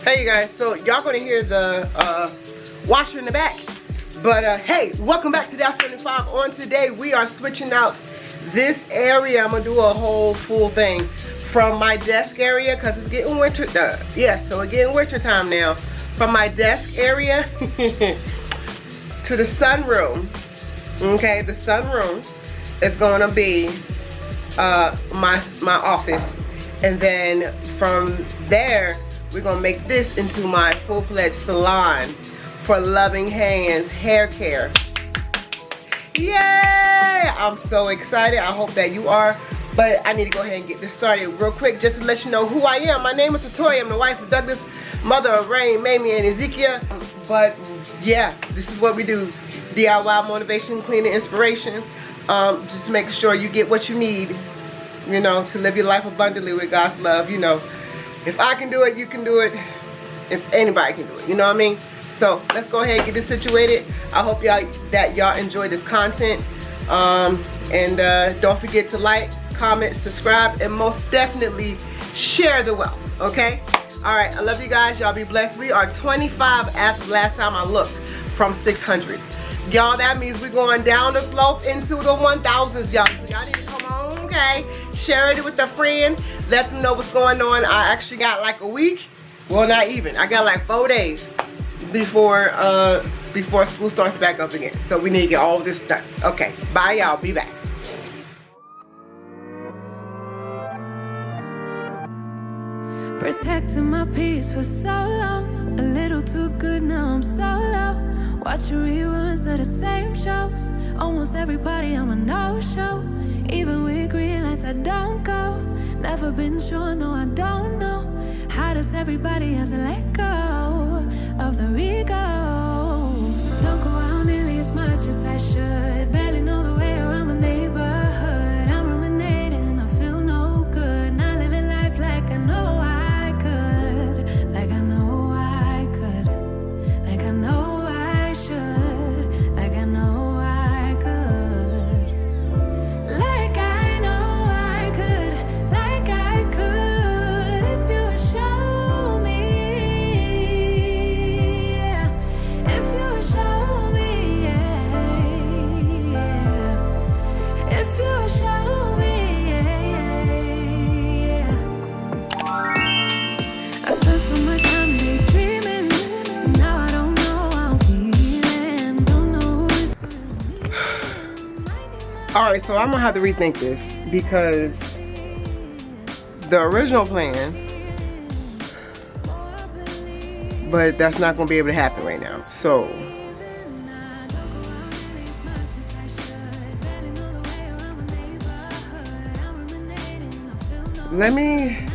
Hey you guys, so y'all gonna hear the washer in the back, but hey, welcome back to DAT 75. On today we are switching out this area. I'm gonna do a whole full thing from my desk area because it's getting winter. So it's getting winter time now. From my desk area to the sunroom. Okay, the sunroom is gonna be my office, and then from there we're gonna make this into my full-fledged salon for loving hands hair care. Yay! I'm so excited. I hope that you are. But I need to go ahead and get this started real quick just to let you know who I am. My name is Atoya. I'm the wife of Douglas, mother of Rayne, Mamie, and Ezekia. But yeah, this is what we do. DIY motivation, cleaning, inspiration. Just making sure you get what you need, you know, to live your life abundantly with God's love. You know, if I can do it, you can do it. If anybody can do it, you know what I mean? So let's go ahead and get this situated. I hope y'all enjoy this content. Don't forget to like, comment, subscribe, and most definitely share the wealth, okay? All right, I love you guys. Y'all be blessed. We are 25 after last time I looked from 600. Y'all, that means we're going down the slope into the 1000s, y'all. So y'all need to come on, okay? Share it with a friend. Let them know what's going on. I actually got like a week. Well, not even. I got like 4 days before school starts back up again. So we need to get all of this done. Okay, bye y'all. Be back. Protecting my peace for so long, a little too good, now I'm so low. Watching reruns of the same shows. Almost every party I'm a no-show. Even with green lights I don't go. Never been sure, no I don't know. How does everybody has to let go of the ego? Don't go out nearly as much as I should. Barely know the way around my neighborhood. I'm ruminating, I feel no good. Not living life like I know I could. Like I know I could. Like I know I should. Like I know I could. Like I know I could. Like I could. If you would show me. Yeah. If you would show me. Yeah. If you would show me. Yeah. I spent so much time daydreaming. So now I don't know how I'm feeling. Don't know who's All right, so I'm gonna have to rethink this because the original plan, but that's not gonna be able to happen right now. So let me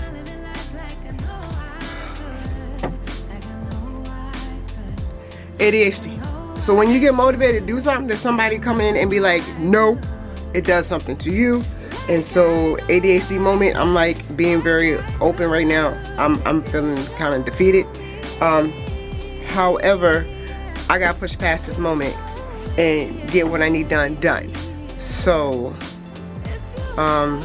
ADHD. So when you get motivated to do something, there's somebody come in and be like, no, it does something to you. And so ADHD moment, I'm like being very open right now. I'm feeling kind of defeated. However, I got to push past this moment and get what I need done. So we're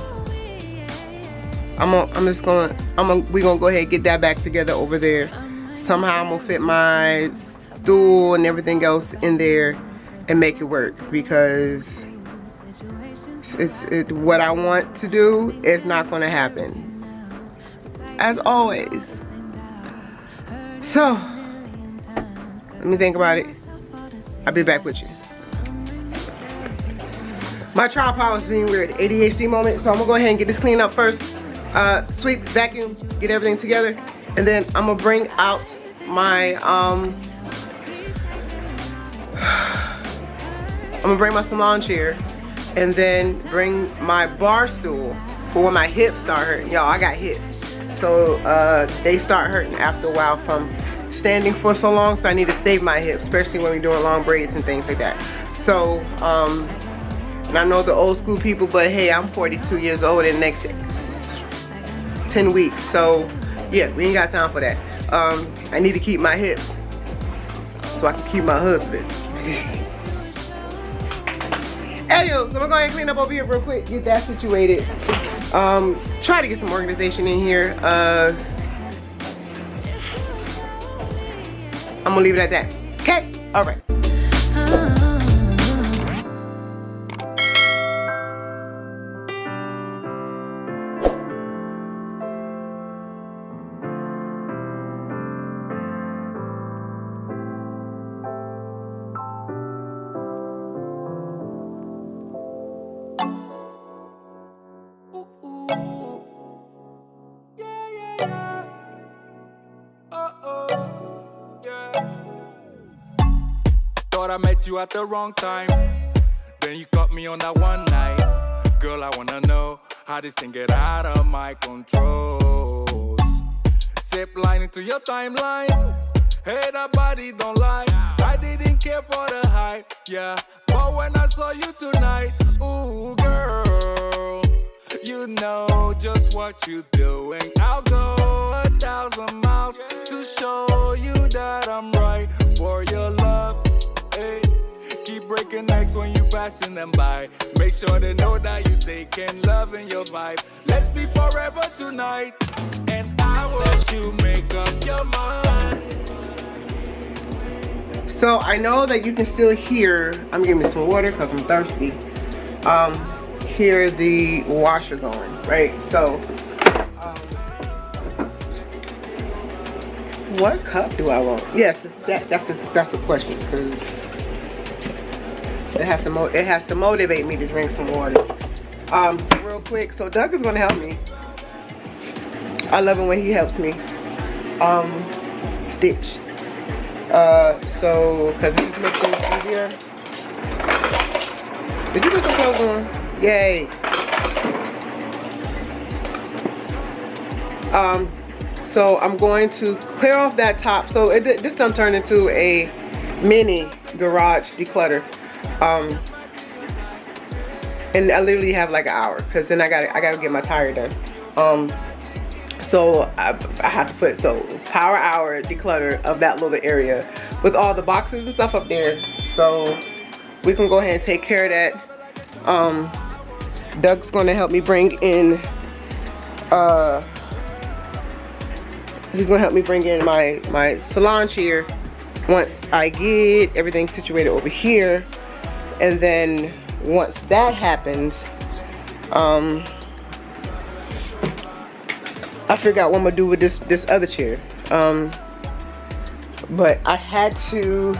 gonna go ahead and get that back together over there. Somehow I'm gonna fit my stool and everything else in there and make it work, because it's what I want to do is not gonna happen, as always. So let me think about it. I'll be back with you. My tripod was being weird, ADHD moment, so I'm gonna go ahead and get this cleaned up first. Sweep, vacuum, get everything together, and then I'm gonna bring out my I'm gonna bring my salon chair, and then bring my bar stool for when my hips start hurting. Y'all, I got hips, so they start hurting after a while from standing for so long, so I need to save my hips, especially when we're doing long braids and things like that. So and I know the old school people, but hey, I'm 42 years old in the next 10 weeks, so yeah, we ain't got time for that. I need to keep my hips so I can keep my husband. Anywho, so I'm gonna go ahead and clean up over here real quick, get that situated. Try to get some organization in here. I'm gonna leave it at that. Okay? All right. I met you at the wrong time. Then you caught me on that one night. Girl, I wanna know how this thing get out of my control. Zip line into your timeline. Hey, that body don't lie. I didn't care for the hype, yeah. But when I saw you tonight, ooh, girl, you know just what you're doing. I'll go 1,000 miles to show you that I'm right for your love. Hey, keep breaking necks when you passing them by. Make sure they know that you taking love in your vibe. Let's be forever tonight, and I will let you make up your mind. So I know that you can still hear, I'm getting me some water because I'm thirsty. Hear the washer going, right? So what cup do I want? Yes, that's the question, because it has to motivate me to drink some water. Real quick, so Doug is gonna help me. I love it when he helps me stitch. So because this makes things easier. Did you put some clothes on? Yay. So I'm going to clear off that top. So this done turned into a mini garage declutter. And I literally have like an hour, because then I gotta get my tire done. So I have to put power hour declutter of that little area with all the boxes and stuff up there. So we can go ahead and take care of that. Doug's gonna help me bring in he's gonna help me bring in my salon chair once I get everything situated over here. And then once that happens, I figured out what I'm gonna do with this other chair. But I had to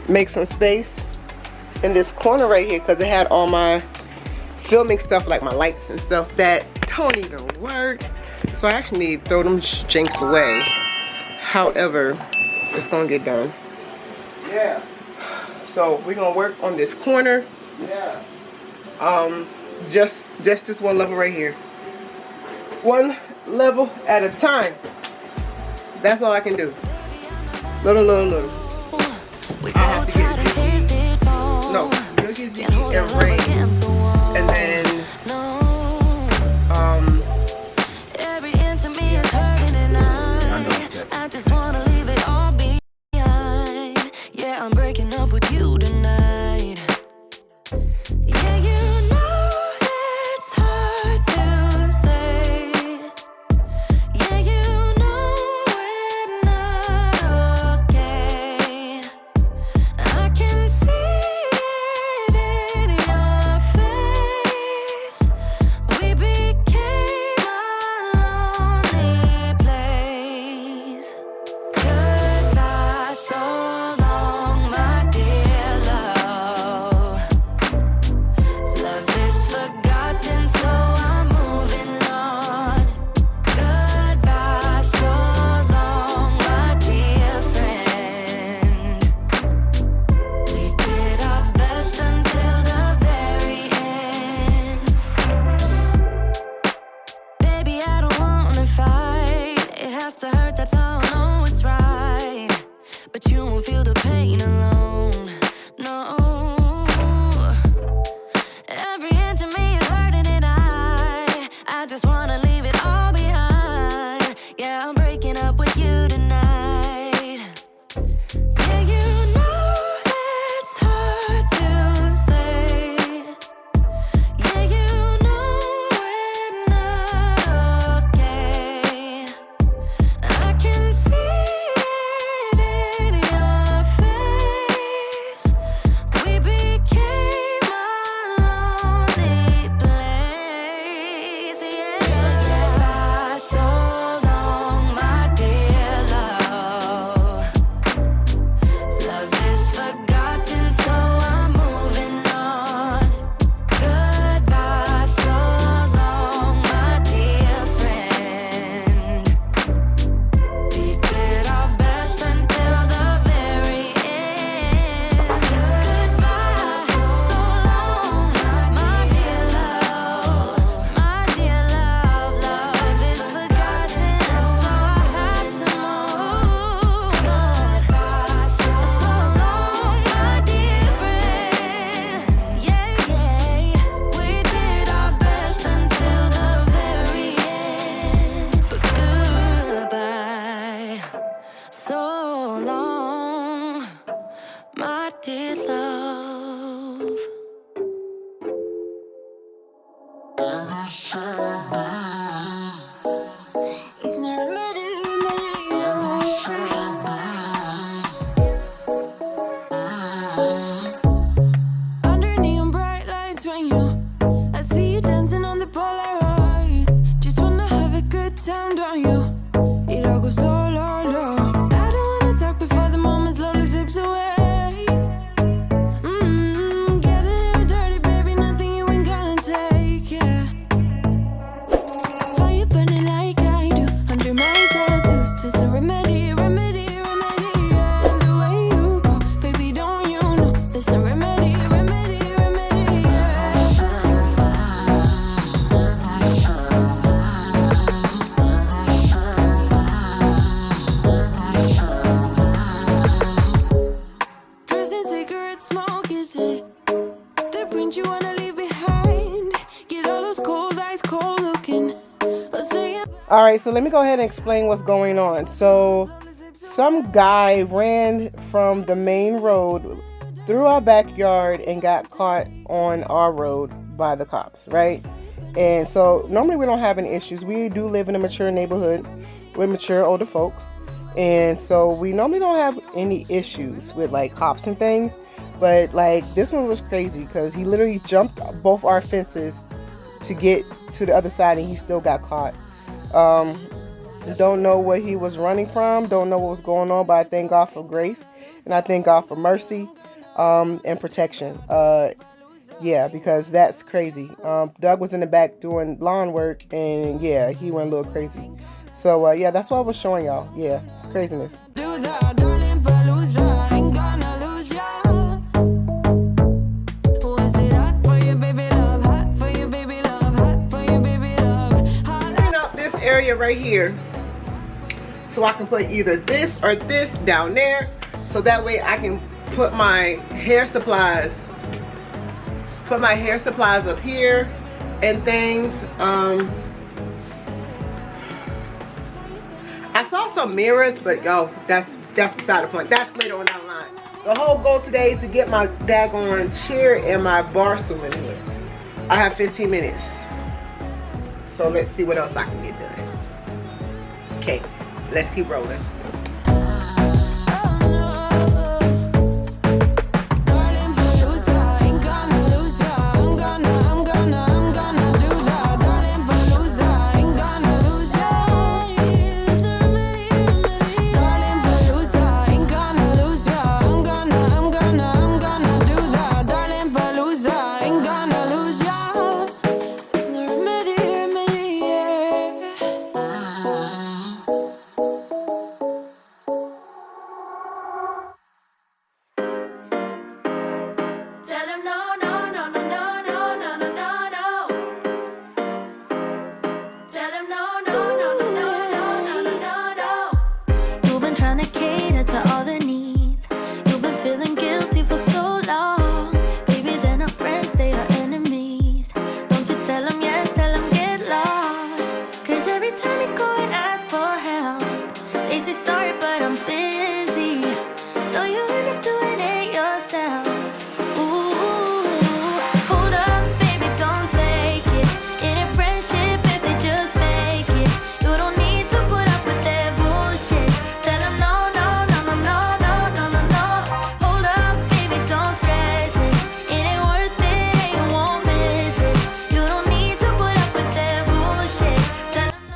make some space in this corner right here, because it had all my filming stuff, like my lights and stuff that don't even work. So I actually need to throw them jinks away. However, it's gonna get done. Yeah. So we're gonna work on this corner. Yeah. Just this one level right here. One level at a time. That's all I can do. Little. I have to get it. No, Ezekia and Rayne. And then every inch of me is hurting, and I just wanna leave it all behind. Yeah, I'm breaking up with you tonight. Yeah, you know it's hard to say. Yeah, you know we're not okay. I can see it in your face. We became a lonely place. Goodbye, so long, my dear love. Love is forgotten, so I'm Under neon bright lights when I see you dancing on the Polaroids. Just wanna have a good time, don't you? It all goes low, low, low. I don't wanna talk before the moment slowly slips away. Get a little dirty, baby, nothing you ain't gonna take, yeah. Fire burning like I do under my tattoos. It's a remedy, remedy, remedy, yeah. And the way you go, baby, don't you know? There's a remedy, remedy, remedy, yeah. Drugs and cigarette smoke, is it? The print you wanna leave behind. Get all those cold eyes cold looking. But say it. All right, so let me go ahead and explain what's going on. So some guy ran from the main road through our backyard and got caught on our road by the cops, right? And so normally we don't have any issues. We do live in a mature neighborhood with mature older folks. And so we normally don't have any issues with like cops and things. But like this one was crazy because he literally jumped both our fences to get to the other side and he still got caught. Don't know what he was running from, don't know what was going on, but I thank God for grace and I thank God for mercy and protection. Yeah, because that's crazy. Doug was in the back doing lawn work and yeah, he went a little crazy. So yeah, that's what I was showing y'all. Yeah, it's craziness. Do that, darling, but lose ya. Ain't gonna lose ya. Was it hot for you, baby love? Hot for you, baby love. Hot for you, baby love. Hot. Clean up this area right here so I can put either this or this down there so that way I can put my hair supplies up here and things. I saw some mirrors, but yo, that's beside the point. That's later on down the line. The whole goal today is to get my daggone chair and my bar stool in here. I have 15 minutes. So let's see what else I can get done. Okay, let's keep rolling.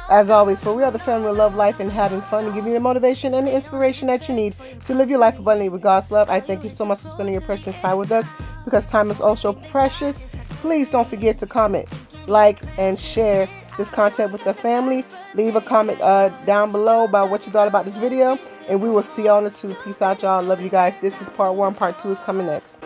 As always, for we are the family who love life and having fun, and give you the motivation and the inspiration that you need to live your life abundantly with God's love. I thank you so much for spending your precious time with us because time is also precious. Please don't forget to comment, like, and share this content with the family. Leave a comment down below about what you thought about this video, and we will see y'all on the 2. Peace out, y'all. Love you guys. This is part 1. Part 2 is coming next.